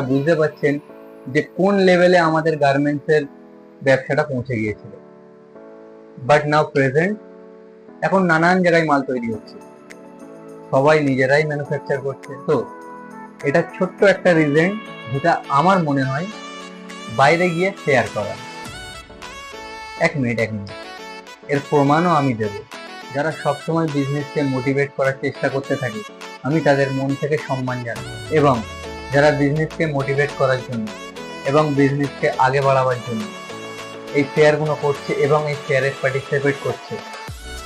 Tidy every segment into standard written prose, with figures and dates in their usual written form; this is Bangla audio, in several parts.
বুঝতে পারছেন যে কোন লেভেলে আমাদের গার্মেন্টসের ব্যবসাটা পৌঁছে গিয়েছিল। বাট নাও প্রেজেন্ট, এখন নানান জায়গায় মাল তৈরি হচ্ছে, সবাই নিজেরাই ম্যানুফ্যাকচার করছে। তো এটা ছোট্ট একটা রিজন যেটা আমার মনে হয় বাইরে গিয়ে শেয়ার করা। এক মিনিট, এর প্রমাণও আমি দেব। যারা সবসময় বিজনেসকে মোটিভেট করার চেষ্টা করতে থাকে, আমি তাদের মন থেকে সম্মান জানাই। এবং যারা বিজনেসকে মোটিভেট করার জন্য এবং বিজনেসকে আগে বাড়াবার জন্য এই শেয়ারগুলো করছে এবং এই শেয়ারে পার্টিসিপেট করছে,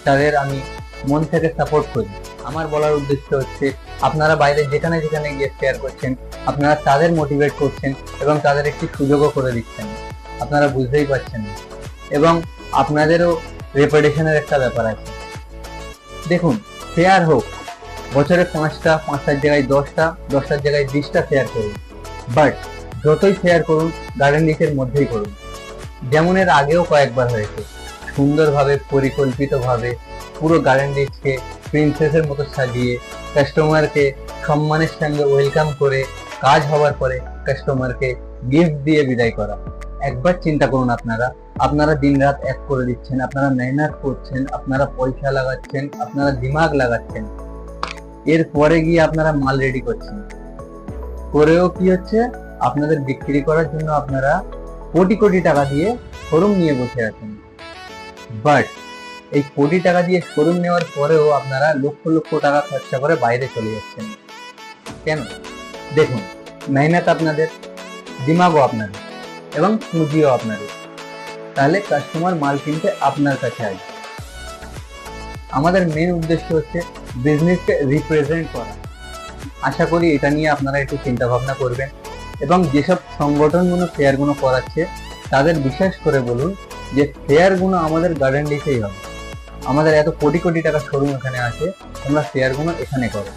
তাদের আমি মন থেকে সাপোর্ট করি। আমার বলার উদ্দেশ্য হচ্ছে, আপনারা বাইরে যেখানে যেখানে গিয়ে শেয়ার করছেন, আপনারা তাদের মোটিভেট করছেন এবং তাদের একটি সুযোগও করে দিচ্ছেন। আপনারা বুঝতেই পারছেন না। এবং আপনাদেরও রেপুটেশনের একটা ব্যাপার আছে। দেখুন, শেয়ার হোক বছরে 5টা, 5টার জায়গায় 10টা, 10টার জায়গায় 20টা শেয়ার করুন। বাট যতই শেয়ার করুন, গার্ডেন ডিশের মধ্যেই করুন। যেমন এর আগেও কয়েকবার হয়েছে, সুন্দরভাবে পরিকল্পিতভাবে পুরো গার্ডেন ডিশকে প্রিন্সেসের মতো সাজিয়ে কাস্টমারকে সম্মানের সঙ্গে ওয়েলকাম করে কাজ হওয়ার পরে কাস্টমারকে গিফট দিয়ে বিদায় করা। একবার চিন্তা করুন, আপনারা দিন রাত এক করে দিচ্ছেন, আপনারা মেহনত করছেন, আপনারা পয়সা লাগাচ্ছেন, আপনারা দিমাগ লাগাচ্ছেন, এরপরে গিয়ে আপনারা মাল রেডি করছেন, করেও কি হচ্ছে, আপনাদের বিক্রি করার জন্য আপনারা কোটি কোটি টাকা দিয়ে শোরুম নিয়ে বসে আছেন। বাট এই কোটি টাকা দিয়ে শোরুম নেওয়ার পরেও আপনারা লক্ষ লক্ষ টাকা খরচা করে বাইরে চলে যাচ্ছেন কেন? দেখুন, মেহনত আপনাদের, দিমাগও আপনাদের এবং পুঁজিও আপনাদের, তাহলে কাস্টমার মাল কিনতে আপনার কাছে আসবে। আমাদের মেন উদ্দেশ্য হচ্ছে বিজনেসকে রিপ্রেজেন্ট করা। আশা করি এটা নিয়ে আপনারা একটু চিন্তা ভাবনা করবেন এবং যেসব সংগঠনগুলো ফেয়ারগুলো করাচ্ছে তাদের বিশেষ করে বলুন যে ফেয়ারগুলো আমাদের গার্ডেন ডিশেই হবে। আমাদের এত কোটি কোটি টাকা শোরুম এখানে আছে, তোমরা ফেয়ারগুলো এখানে করো।